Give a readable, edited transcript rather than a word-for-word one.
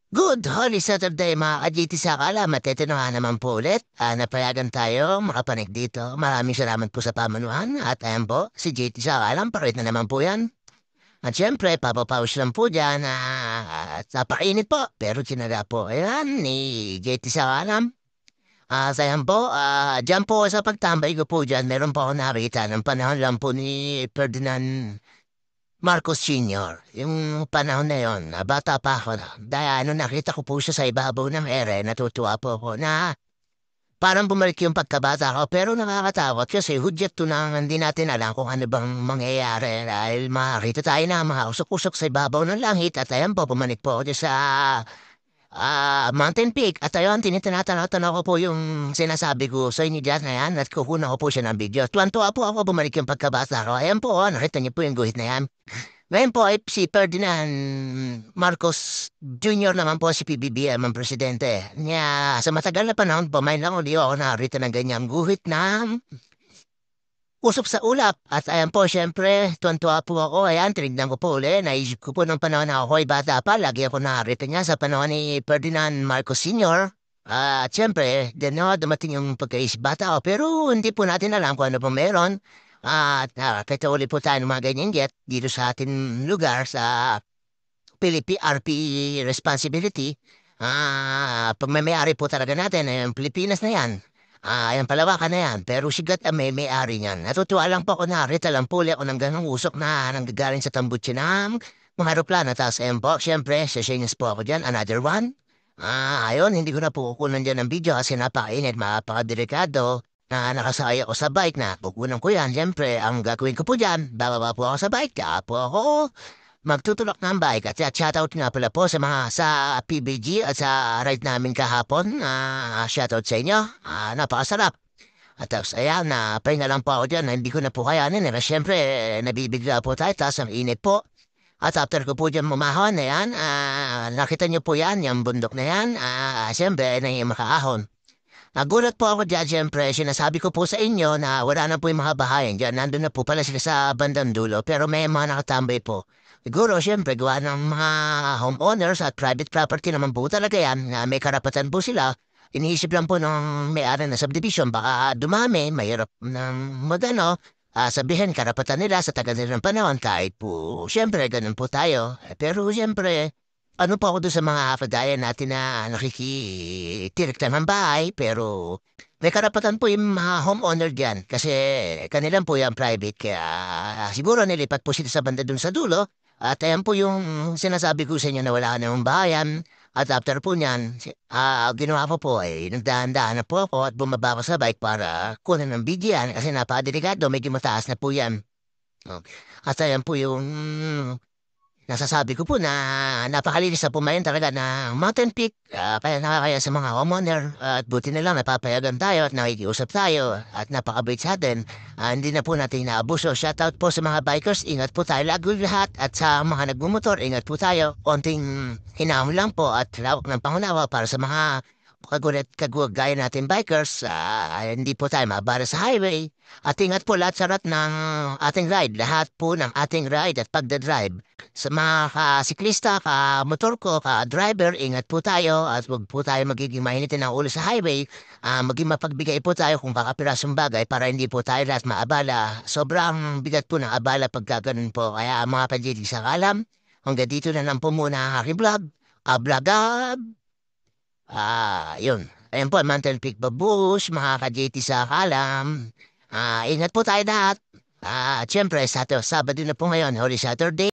Good Holy Saturday mga ka-GT sa Kalamat. Ito na nga naman po ulit. Napayagan tayo makapanig dito. Maraming salamat po sa pamanuhan. At ayan po, si JT sa Kalam. Parit na naman po yan. At syempre, papapaus lang po dyan. At napakainit po. Pero tinaga po. Ayan, ni JT sa Kalam. Sayan po, dyan po sa pagtambay ko po dyan, meron po ako nakita ng panahon lang po ni Ferdinand Marcos Sr., yung panahon na yon, bata pa ako. Dahil nakita ko po siya sa ibabaw ng ere, natutuwa po ako na parang bumalik yung pagkabata ko. Pero nakakatakot kasi hudyat to na hindi natin alam kung ano bang mangyayari dahil makakita tayo na mga usok-usok sa ibabaw ng langit at ayan po, bumalik po ako dyan sa Mountain Peak. At ayun, tinitinatanaw ko po yung sinasabi ko sa inyo dyan na yan at kukunan ko po siya ng video. Tuwan-tuwa po ako bumalik yung pagkabata ko. Ayan po, nakita niyo po yung guhit na yan. Ngayon po ay si Ferdinand Marcos Jr. naman po si PBBM ang presidente. Niya, sa matagal na panahon po, may lang uli ako narito ng ganyang guhit na usok sa ulap. At ayan po, syempre, tuwan-tuwa po ako. Ayan, tinignan ko po uli. Naisip ko po nung panahon na ako ay bata pa. Lagi ako narito niya sa panahon ni Ferdinand Marcos Sr. At syempre, din dumating yung pagkaisip bata ako. Pero hindi po natin alam kung ano po meron. At nakakita ulit po tayo ng mga ganyan jet dito sa ating lugar sa RP responsibility. Pag may-ari po talaga natin, ang Pilipinas na yan. Ayan palawakan na yan. Pero sigat ang may-ari niyan. Natutuwa lang po ako na rita lang puli ako ng ganong usok na nanggagaling sa tambutsi ng mga aeroplano. Tapos ayun po, syempre, sasayos po ako dyan. Another one. Ayun, hindi ko na po kukunan dyan ng video kasi napakainit, mapakadelikado na nakasakay ako sa bike na kukunan ko yan. Siyempre, ang gagawin ko po dyan, bababa po ako sa bike, kaya po ako magtutulak ng bike. At shoutout nga pala po sa mga sa PBG at sa ride namin kahapon. Shoutout sa inyo. Napakasarap. At tapos, ayan, pahinga lang po ako dyan na hindi ko na po kayanin. Siyempre, nabibigla po tayo, tapos ang init po. At after ko po dyan mamahon, ayan, nakita niyo po yan, yung bundok na yan. Siyempre, na yung makaahon. Nagulat po ako dyan, siyempre, sinasabi ko po sa inyo na wala na po yung mga bahayan dyan. Nandun na po pala sila sa bandang dulo, pero may mga nakatambay po. Siguro, siyempre, gawa ng mga homeowners at private property naman po talaga yan, na may karapatan po sila. Iniisip lang po ng may-ari na subdivision, baka dumami, mahirap ng magano, sabihin karapatan nila sa tagal nilang panahon, kahit po, siyempre, ganun po tayo. Pero, siyempre, ano po ako doon sa mga kapadayan natin na nakikitirik ng bahay, pero may karapatan po yung mga homeowner dyan kasi kanilang po yung private. Kaya siguro nilipat po sila sa banda doon sa dulo. At ayan po yung sinasabi ko sa inyo na wala namang bahayan. At after po niyan, ginawa ko po ay nagdahan-dahan na po ako at bumaba ko sa bike para kunin ng bigyan kasi napakadelikado, medyo mataas na po yan. Oh. At ayan po yung nasasabi ko po na napakalinis na pumayan talaga na Mountain Peak. Kaya nakakaya sa mga homeowner at buti na lang napapayagan tayo at nakikiusap tayo at napakabait sa atin. Hindi na po natin inaabuso. Shoutout po sa mga bikers. Ingat po tayo lagi lahat. At sa mga nagmumotor, ingat po tayo. Konting hinahon lang po at lawak ng pangunawa para sa mga kagulat gaya natin bikers. Hindi po tayo mabara sa highway. At ingat po lahat sa rat ng ating ride. Lahat po ng ating ride at pagdadrive. Sa mga siklista, motor ko, driver, ingat po tayo at huwag po tayo magiging mahinitin ng ulo sa highway. Maging mapagbigay po tayo kung kakapirasong bagay para hindi po tayo lahat maabala. Sobrang bigat po ng abala pagka ganun po. Kaya mga pagdidig sa kalam, hanggang dito na lang po muna ang aking vlog. Ablagab! Yun. Ayan po, Mountain Peak Babush, mga ka-JT sa kalam. Ingat po tayo lahat. At syempre, Sabado na po ngayon, Holy Saturday.